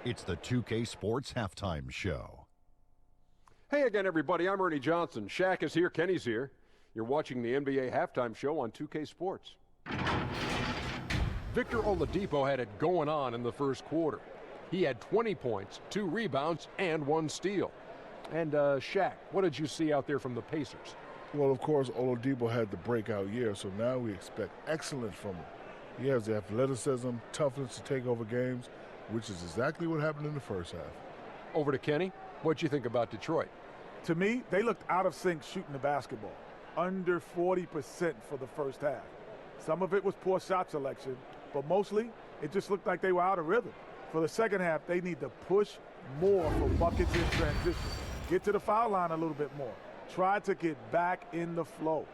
It's the 2K Sports Halftime Show. Hey again, everybody. I'm Ernie Johnson. Shaq is here. Kenny's here. You're watching the NBA Halftime Show on 2K Sports. Victor Oladipo had it going on in the first quarter. He had 20 points, 2 rebounds, and 1 steal. And Shaq, what did you see out there from the Pacers? Well, of course, Oladipo had the breakout year, so now we expect excellence from him. He has the athleticism, toughness to take over games, which is exactly what happened in the first half. Over to Kenny. What'd you think about Detroit? To me, they looked out of sync shooting the basketball. Under 40% for the first half. Some of it was poor shot selection, but mostly it just looked like they were out of rhythm. For the second half, they need to push more for buckets in transition. Get to the foul line a little bit more. Try to get back in the flow.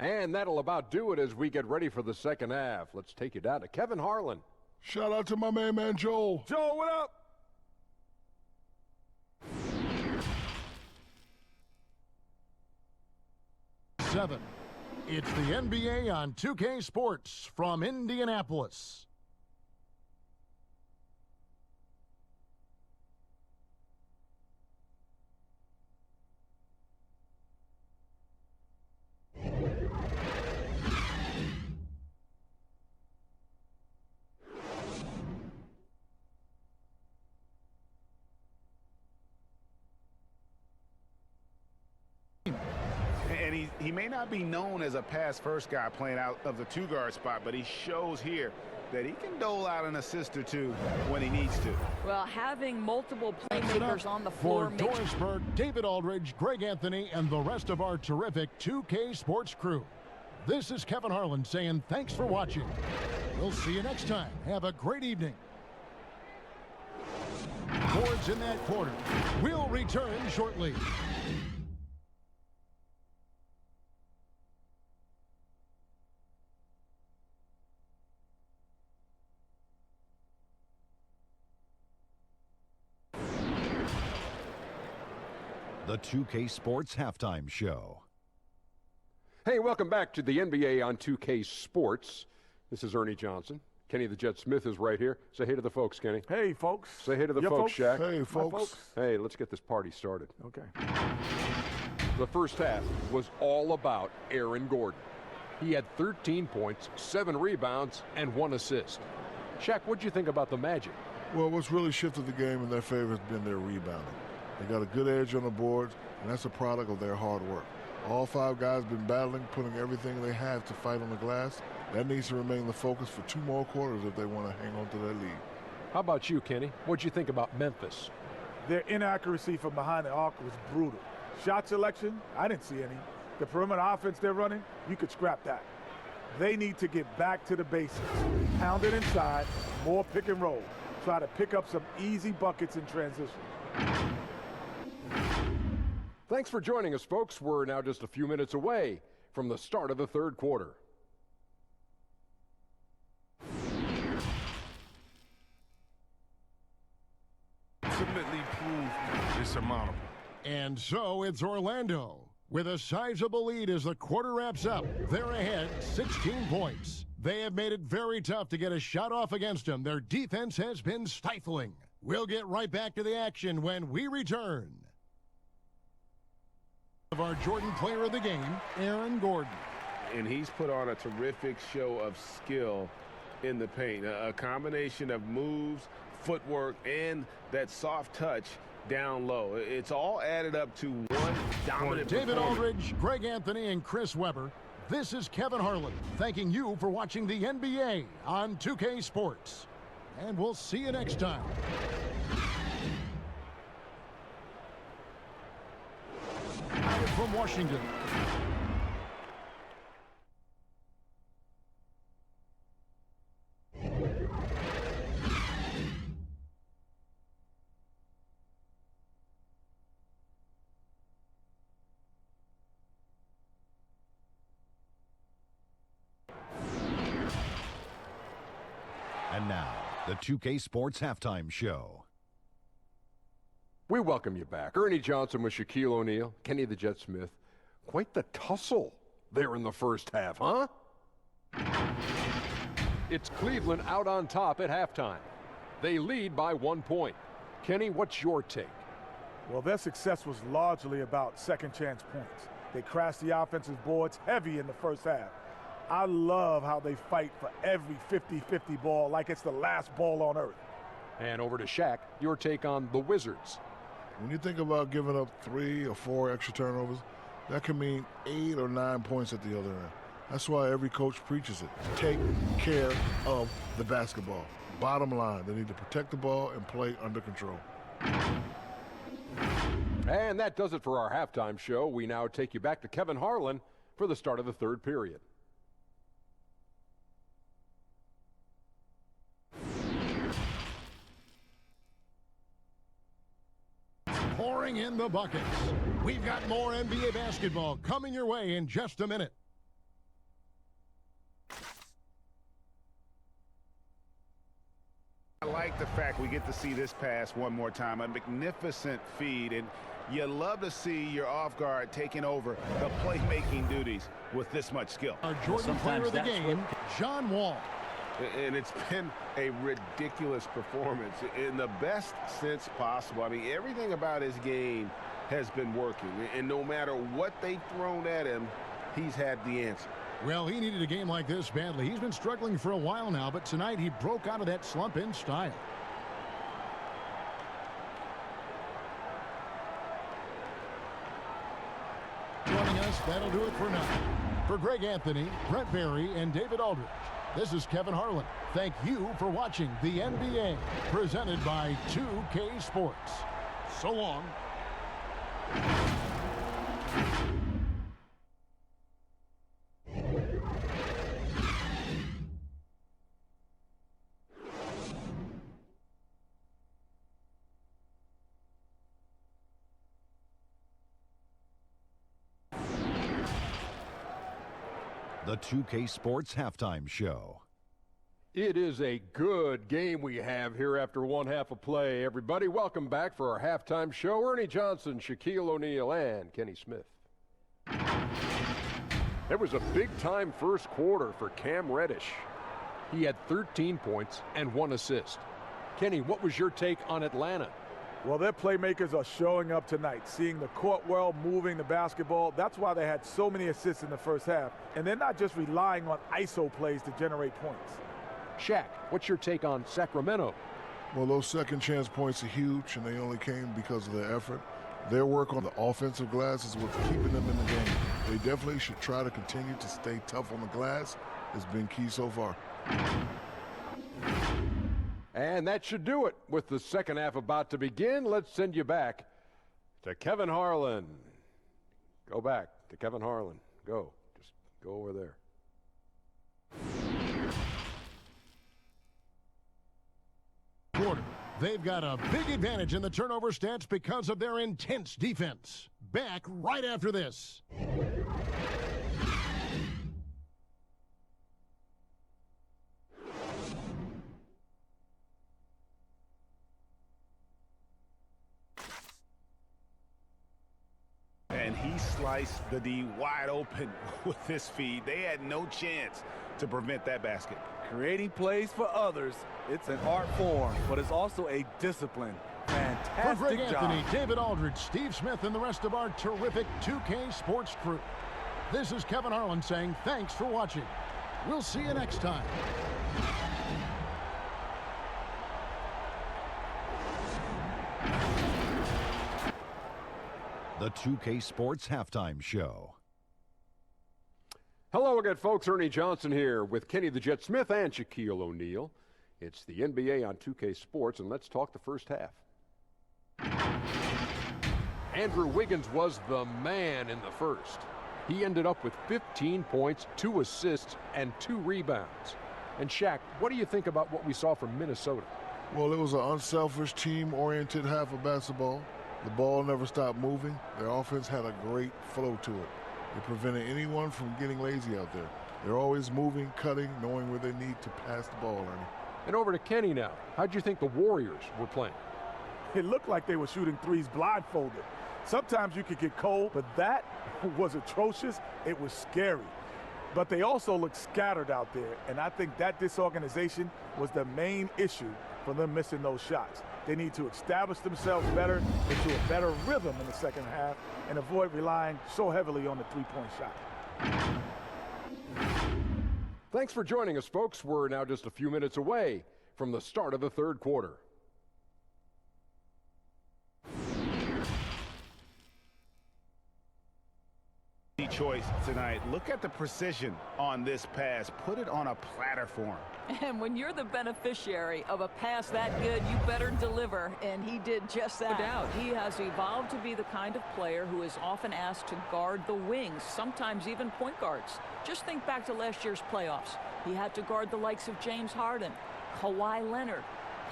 And that'll about do it as we get ready for the second half. Let's take you down to Kevin Harlan. Shout out to my man Joel. Joel, what up? Seven. It's the NBA on 2K Sports from Indianapolis. And he may not be known as a pass-first guy playing out of the two-guard spot, but he shows here that he can dole out an assist or two when he needs to. Well, having multiple playmakers on the floor for Dorisberg, David Aldridge, Greg Anthony, and the rest of our terrific 2K Sports crew. This is Kevin Harlan saying thanks for watching. We'll see you next time. Have a great evening. Boards in that quarter. We'll return shortly. The 2K Sports Halftime Show. Hey, welcome back to the NBA on 2K Sports. This is Ernie Johnson. Kenny the Jet Smith is right here. Say hey to the folks, Kenny. Hey, folks. Say hey to the Yeah, folks, Shaq. Hey, folks. Hey, let's get this party started. Okay. The first half was all about Aaron Gordon. He had 13 points, 7 rebounds, and 1 assist. Shaq, what'd you think about the Magic? Well, what's really shifted the game in their favor has been their rebounding. They got a good edge on the boards, and that's a product of their hard work. All 5 guys been battling, putting everything they have to fight on the glass. That needs to remain the focus for 2 more quarters if they want to hang on to their lead. How about you, Kenny? What'd you think about Memphis? Their inaccuracy from behind the arc was brutal. Shot selection, I didn't see any. The perimeter offense they're running, you could scrap that. They need to get back to the basics. Pound it inside, more pick and roll. Try to pick up some easy buckets in transition. Thanks for joining us, folks. We're now just a few minutes away from the start of the third quarter. Ultimately proved insurmountable. And so it's Orlando with a sizable lead as the quarter wraps up. They're ahead 16 points. They have made it very tough to get a shot off against them. Their defense has been stifling. We'll get right back to the action when we return. Of our Jordan player of the game, Aaron Gordon. And he's put on a terrific show of skill in the paint. A combination of moves, footwork, and that soft touch down low. It's all added up to one dominant David performance. Aldridge, Greg Anthony, and Chris Webber. This is Kevin Harlan thanking you for watching the NBA on 2K Sports. And we'll see you next time. Live from Washington. And now, the 2K Sports Halftime Show. We welcome you back. Ernie Johnson with Shaquille O'Neal, Kenny the Jet Smith. Quite the tussle there in the first half, huh? It's Cleveland out on top at halftime. They lead by 1 point. Kenny, what's your take? Well, their success was largely about second chance points. They crashed the offensive boards heavy in the first half. I love how they fight for every 50-50 ball like it's the last ball on earth. And over to Shaq, your take on the Wizards. When you think about giving up 3 or 4 extra turnovers, that can mean 8 or 9 points at the other end. That's why every coach preaches it. Take care of the basketball. Bottom line, they need to protect the ball and play under control. And that does it for our halftime show. We now take you back to Kevin Harlan for the start of the third period. Pouring in the buckets. We've got more NBA basketball coming your way in just a minute. I like the fact we get to see this pass one more time. A magnificent feed, and you love to see your off guard taking over the playmaking duties with this much skill. Our Jordan player of the game, John Wall. And it's been a ridiculous performance in the best sense possible. I mean, everything about his game has been working. And no matter what they've thrown at him, he's had the answer. Well, he needed a game like this badly. He's been struggling for a while now, but tonight he broke out of that slump in style. Joining us, that'll do it for now. For Greg Anthony, Brent Barry, and David Aldridge, this is Kevin Harlan. Thank you for watching the NBA, presented by 2K Sports. So long. The 2K Sports Halftime Show. It is a good game we have here after one half of play. Everybody, welcome back for our halftime show. Ernie Johnson, Shaquille O'Neal, and Kenny Smith. It was a big-time first quarter for Cam Reddish. He had 13 points and 1 assist. Kenny, what was your take on Atlanta? Well, their playmakers are showing up tonight, seeing the court well, moving the basketball. That's why they had so many assists in the first half. And they're not just relying on ISO plays to generate points. Shaq, what's your take on Sacramento? Well, those second chance points are huge, and they only came because of their effort. Their work on the offensive glass is what's keeping them in the game. They definitely should try to continue to stay tough on the glass. It's been key so far. And that should do it. With the second half about to begin, let's send you back to Kevin Harlan. Go back to Kevin Harlan. Go. Just go over there. Quarter. They've got a big advantage in the turnover stats because of their intense defense. Back right after this. And he sliced the D wide open with this feed. They had no chance to prevent that basket. Creating plays for others, it's an art form, but it's also a discipline. Fantastic For Greg Anthony, job. David Aldridge, Steve Smith, and the rest of our terrific 2K Sports crew. This is Kevin Harlan saying thanks for watching. We'll see you next time. The 2K Sports Halftime Show. Hello again, folks. Ernie Johnson here with Kenny the Jet Smith and Shaquille O'Neal. It's the NBA on 2K Sports, and let's talk the first half. Andrew Wiggins was the man in the first. He ended up with 15 points, 2 assists, and 2 rebounds. And Shaq, what do you think about what we saw from Minnesota? Well, it was an unselfish, team-oriented half of basketball. The ball never stopped moving. Their offense had a great flow to it. It prevented anyone from getting lazy out there. They're always moving, cutting, knowing where they need to pass the ball, Ernie. And over to Kenny now. How'd you think the Warriors were playing? It looked like they were shooting threes blindfolded. Sometimes you could get cold, but that was atrocious. It was scary. But they also looked scattered out there, and I think that disorganization was the main issue for them missing those shots. They need to establish themselves better into a better rhythm in the second half and avoid relying so heavily on the three-point shot. Thanks for joining us, folks. We're now just a few minutes away from the start of the third quarter. Choice tonight. Look at the precision on this pass. Put it on a platter for him. And when you're the beneficiary of a pass that good, you better deliver, and he did just that. No doubt, he has evolved to be the kind of player who is often asked to guard the wings, sometimes even point guards. Just think back to last year's playoffs. He had to guard the likes of James Harden, Kawhi Leonard,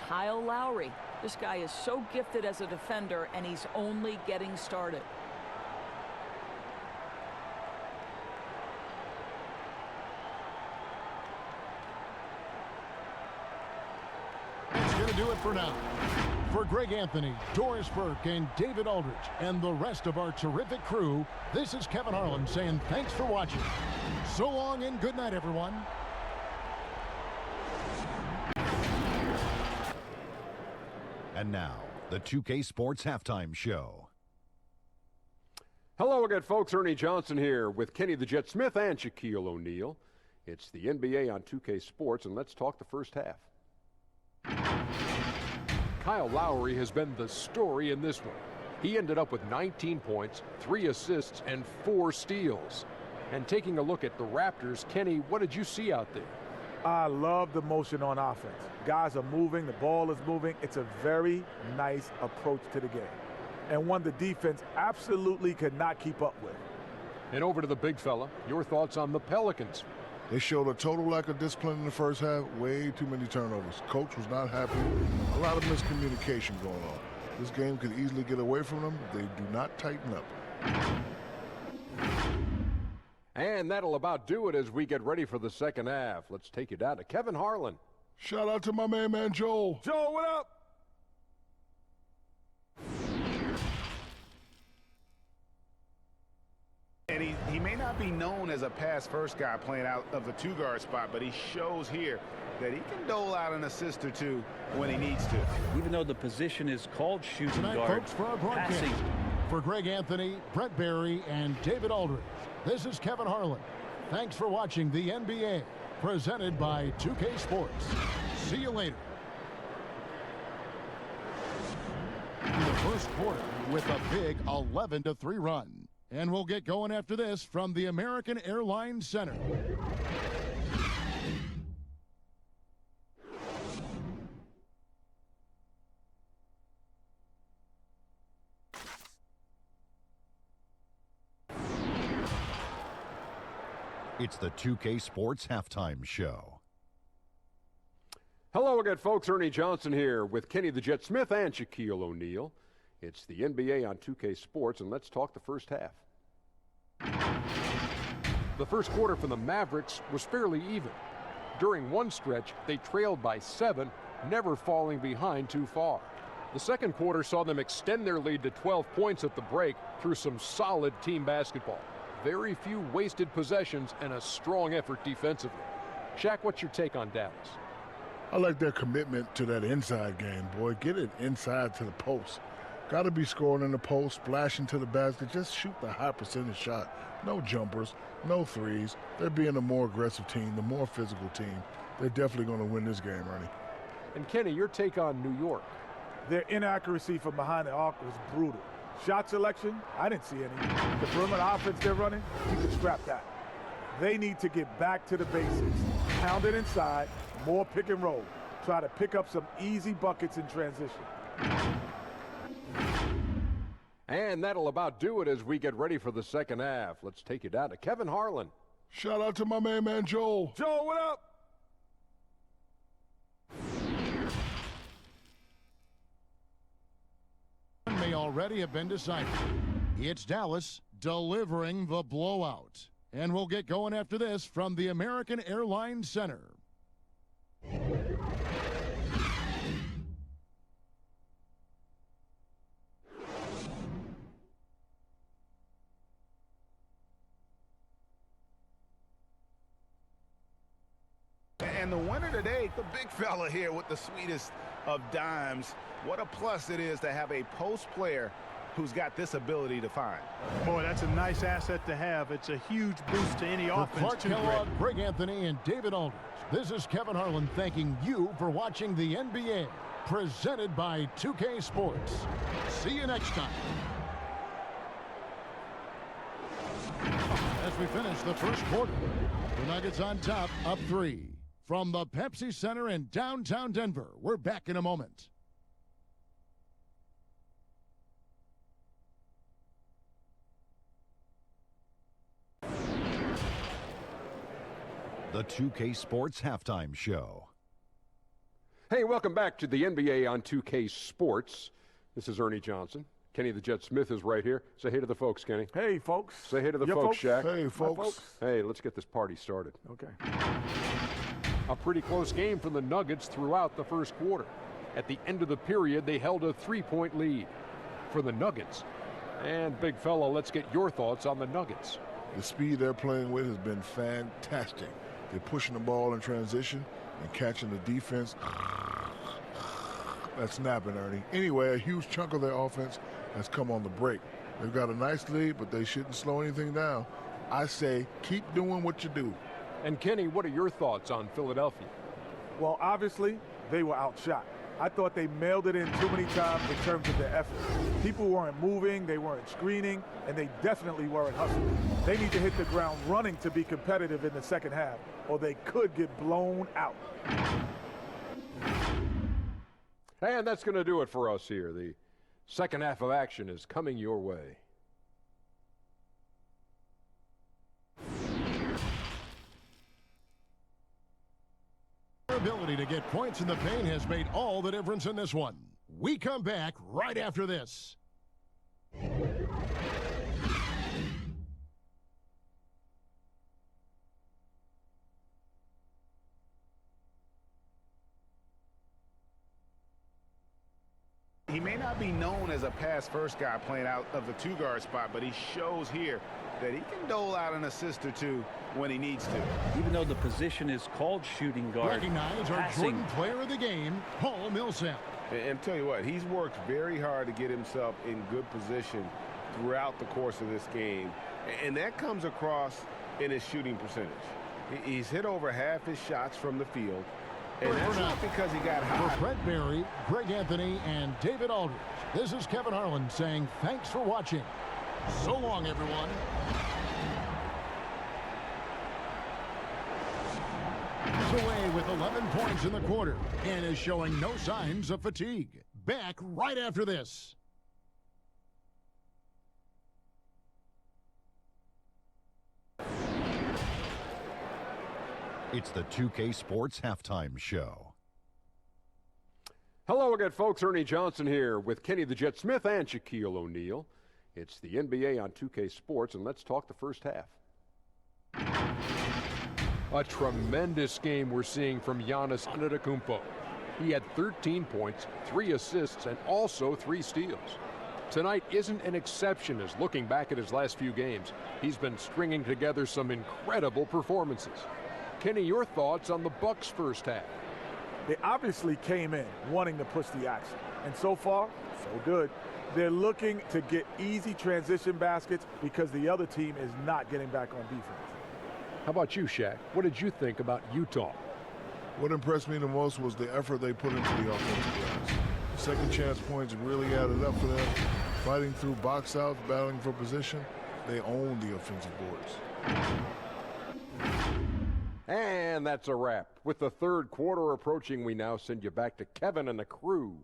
Kyle Lowry. This guy is so gifted as a defender, and he's only getting started. Do it for now. For Greg Anthony, Doris Burke, and David Aldridge, and the rest of our terrific crew, this is Kevin Harlan saying thanks for watching. So long and good night, everyone. And now, the 2K Sports Halftime Show. Hello again, folks. Ernie Johnson here with Kenny the Jet Smith and Shaquille O'Neal. It's the NBA on 2K Sports, and let's talk the first half. Kyle Lowry has been the story in this one. He ended up with 19 points, 3 assists, and 4 steals. And taking a look at the Raptors, Kenny, what did you see out there? I love the motion on offense. Guys are moving, the ball is moving. It's a very nice approach to the game, and one the defense absolutely could not keep up with. And over to the big fella, your thoughts on the Pelicans? They showed a total lack of discipline in the first half, way too many turnovers. Coach was not happy, a lot of miscommunication going on. This game could easily get away from them if they do not tighten up. And that'll about do it as we get ready for the second half. Let's take you down to Kevin Harlan. Shout out to my main man, Joel. Joel, what up? And he may not be known as a pass-first guy playing out of the two-guard spot, but he shows here that he can dole out an assist or two when he needs to. Even though the position is called shooting Tonight, guard, folks, for our broadcast, passing. For Greg Anthony, Brett Barry, and David Aldridge, this is Kevin Harlan. Thanks for watching the NBA, presented by 2K Sports. See you later. In the first quarter with a big 11-3 run. And we'll get going after this from the American Airlines Center. It's the 2K Sports Halftime Show. Hello again, folks. Ernie Johnson here with Kenny the Jet Smith and Shaquille O'Neal. It's the NBA on 2K Sports, and let's talk the first half. The first quarter for the Mavericks was fairly even. During one stretch, they trailed by 7, never falling behind too far. The second quarter saw them extend their lead to 12 points at the break through some solid team basketball. Very few wasted possessions and a strong effort defensively. Shaq, what's your take on Dallas? I like their commitment to that inside game, boy. Get it inside to the post. Got to be scoring in the post, splashing to the basket. Just shoot the high percentage shot. No jumpers, no threes. They're being a more aggressive team, the more physical team. They're definitely going to win this game, Ernie. And Kenny, your take on New York? Their inaccuracy from behind the arc was brutal. Shot selection, I didn't see any. The perimeter offense they're running, you can scrap that. They need to get back to the basics. Pound it inside, more pick and roll. Try to pick up some easy buckets in transition. And that'll about do it as we get ready for the second half. Let's take you down to Kevin Harlan. Shout out to my main man, Joel. Joel, what up? May already have been decided. It's Dallas delivering the blowout. And we'll get going after this from the American Airlines Center. And the winner today, the big fella here with the sweetest of dimes. What a plus it is to have a post player who's got this ability to find. Boy, that's a nice asset to have. It's a huge boost to any offense. Clark Kellogg, Greg Anthony, and David Aldridge. This is Kevin Harlan thanking you for watching the NBA, presented by 2K Sports. See you next time. As we finish the first quarter, the Nuggets on top, up 3. From the Pepsi Center in downtown Denver, we're back in a moment. The 2K Sports Halftime Show. Hey, welcome back to the NBA on 2K Sports. This is Ernie Johnson. Kenny the Jet Smith is right here. Say hey to the folks, Kenny. Hey, folks. Say hey to the folks, Shaq. Hey, folks. Hey, let's get this party started. Okay. A pretty close game for the Nuggets throughout the first quarter. At the end of the period, they held a 3-point lead for the Nuggets. And, big fella, let's get your thoughts on the Nuggets. The speed they're playing with has been fantastic. They're pushing the ball in transition and catching the defense. That's snapping, Ernie. Anyway, a huge chunk of their offense has come on the break. They've got a nice lead, but they shouldn't slow anything down. I say keep doing what you do. And, Kenny, what are your thoughts on Philadelphia? Well, obviously, they were outshot. I thought they mailed it in too many times in terms of their effort. People weren't moving, they weren't screening, and they definitely weren't hustling. They need to hit the ground running to be competitive in the second half, or they could get blown out. And that's going to do it for us here. The second half of action is coming your way. Their ability to get points in the paint has made all the difference in this one. We come back right after this. He may not be known as a pass-first guy playing out of the two-guard spot, but he shows here that he can dole out an assist or two when he needs to. Even though the position is called shooting guard. Recognize our passing. Jordan player of the game, Paul Millsap. And tell you what, he's worked very hard to get himself in good position throughout the course of this game. And that comes across in his shooting percentage. He's hit over half his shots from the field. And that's not because he got hot. For Brett Barry, Greg Anthony, and David Aldridge, this is Kevin Harlan saying thanks for watching. So long, everyone. He's away with 11 points in the quarter and is showing no signs of fatigue. Back right after this. It's the 2K Sports Halftime Show. Hello again, folks. Ernie Johnson here with Kenny the Jet Smith and Shaquille O'Neal. It's the NBA on 2K Sports, and let's talk the first half. A tremendous game we're seeing from Giannis Antetokounmpo. He had 13 points, 3 assists, and also 3 steals. Tonight isn't an exception as looking back at his last few games, he's been stringing together some incredible performances. Kenny, your thoughts on the Bucks' first half? They obviously came in wanting to push the action, and so far, so good. They're looking to get easy transition baskets because the other team is not getting back on defense. How about you, Shaq? What did you think about Utah? What impressed me the most was the effort they put into the offensive glass. Second chance points really added up for them. Fighting through box outs, battling for position, they own the offensive boards. And that's a wrap. With the third quarter approaching, we now send you back to Kevin and the crew.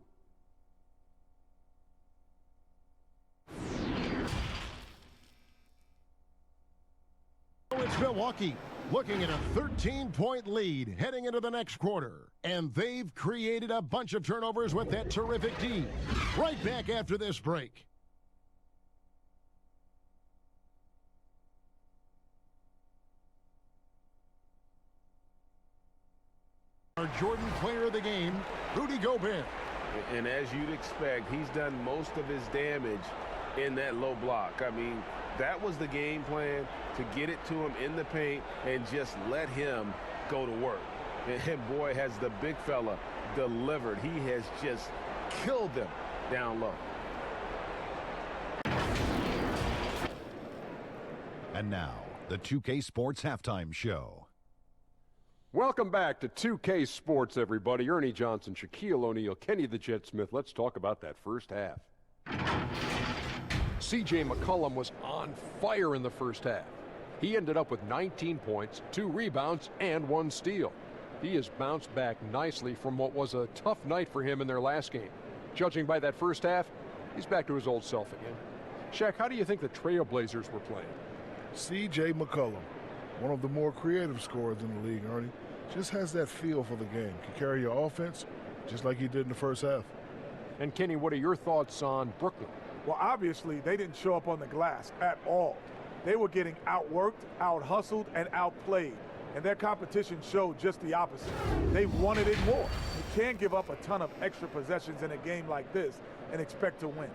It's Milwaukee looking at a 13-point lead heading into the next quarter. And they've created a bunch of turnovers with that terrific D. Right back after this break. Our Jordan player of the game, Rudy Gobert. And as you'd expect, he's done most of his damage in that low block. I mean, that was the game plan, to get it to him in the paint and just let him go to work. And boy, has the big fella delivered. He has just killed them down low. And now, the 2K Sports Halftime Show. Welcome back to 2K Sports, everybody. Ernie Johnson, Shaquille O'Neal, Kenny the Jet Smith. Let's talk about that first half. C.J. McCollum was on fire in the first half. He ended up with 19 points, 2 rebounds, and 1 steal. He has bounced back nicely from what was a tough night for him in their last game. Judging by that first half, he's back to his old self again. Shaq, how do you think the Trailblazers were playing? C.J. McCollum, one of the more creative scorers in the league, Ernie, just has that feel for the game. Can carry your offense just like he did in the first half. And Kenny, what are your thoughts on Brooklyn? Well, obviously, they didn't show up on the glass at all. They were getting outworked, out-hustled, and outplayed. And their competition showed just the opposite. They wanted it more. You can't give up a ton of extra possessions in a game like this and expect to win.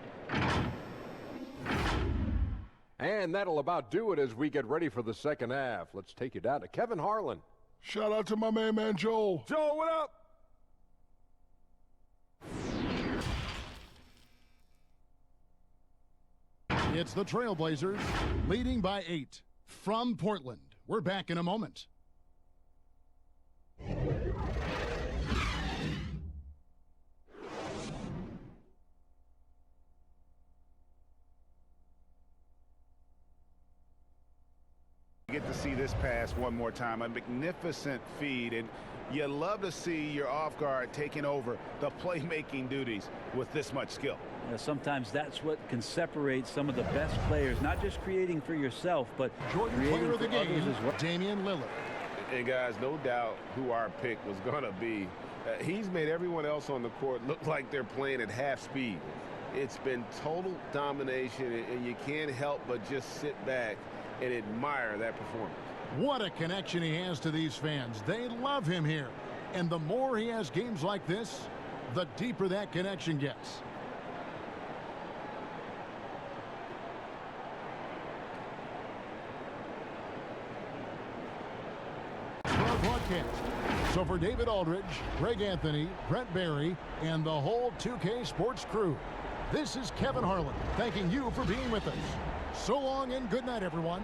And that'll about do it as we get ready for the second half. Let's take you down to Kevin Harlan. Shout out to my man Joel. Joel, what up? It's the Trailblazers leading by 8 from Portland. We're back in a moment. You get to see this pass one more time, a magnificent feed, and you love to see your off guard taking over the playmaking duties with this much skill. Sometimes that's what can separate some of the best players, not just creating for yourself, but Jordan creating player of the for others game, as well. Damian Lillard. And guys, no doubt who our pick was going to be. He's made everyone else on the court look like they're playing at half speed. It's been total domination, and you can't help but just sit back and admire that performance. What a connection he has to these fans. They love him here. And the more he has games like this, the deeper that connection gets. Broadcast. So for David Aldridge, Greg Anthony, Brent Barry, and the whole 2K Sports crew, this is Kevin Harlan thanking you for being with us. So long and good night, everyone.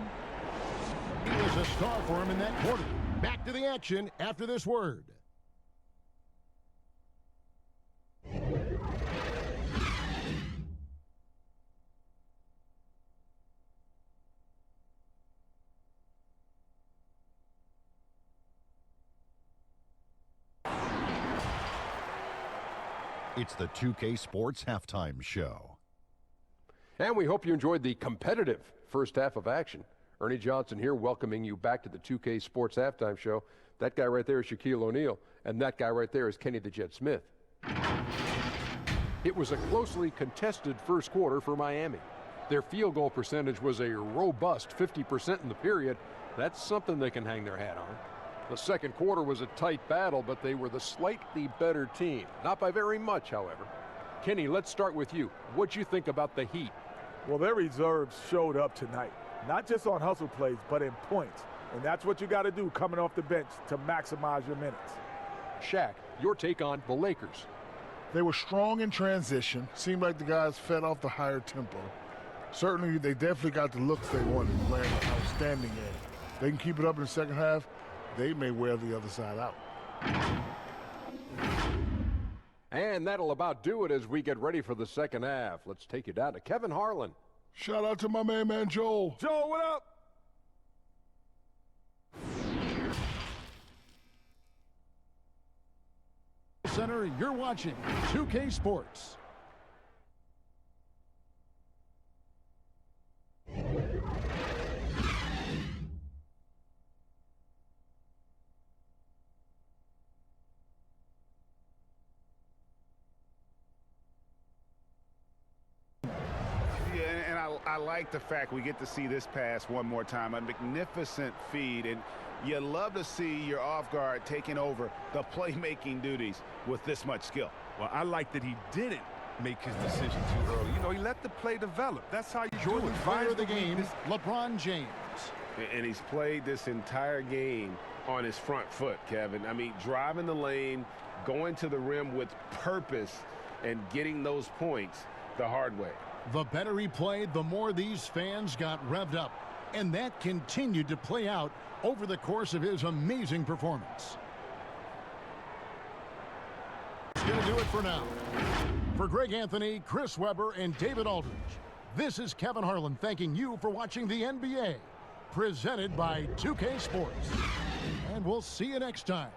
He was a star for him in that quarter. Back to the action after this word. It's the 2K Sports Halftime Show. And we hope you enjoyed the competitive first half of action. Ernie Johnson here welcoming you back to the 2K Sports Halftime Show. That guy right there is Shaquille O'Neal, and that guy right there is Kenny the Jet Smith. It was a closely contested first quarter for Miami. Their field goal percentage was a robust 50% in the period. That's something they can hang their hat on. The second quarter was a tight battle, but they were the slightly better team. Not by very much, however. Kenny, let's start with you. What'd you think about the Heat? Well, their reserves showed up tonight. Not just on hustle plays, but in points. And that's what you got to do coming off the bench to maximize your minutes. Shaq, your take on the Lakers. They were strong in transition. Seemed like the guys fed off the higher tempo. Certainly, they definitely got the looks they wanted, playing an outstanding game. They can keep it up in the second half. They may wear the other side out. And that'll about do it as we get ready for the second half. Let's take you down to Kevin Harlan. Shout out to my man Joel. Joel, what up? Center, you're watching 2K Sports. I like the fact we get to see this pass one more time, a magnificent feed, and you love to see your off guard taking over the playmaking duties with this much skill. Well, I like that he didn't make his decision too early. You know, he let the play develop. That's how you do it. Player of the game, LeBron James. And he's played this entire game on his front foot, Kevin. I mean, driving the lane, going to the rim with purpose, and getting those points the hard way. The better he played, the more these fans got revved up. And that continued to play out over the course of his amazing performance. That's going to do it for now. For Greg Anthony, Chris Webber, and David Aldridge, this is Kevin Harlan thanking you for watching the NBA, presented by 2K Sports. And we'll see you next time.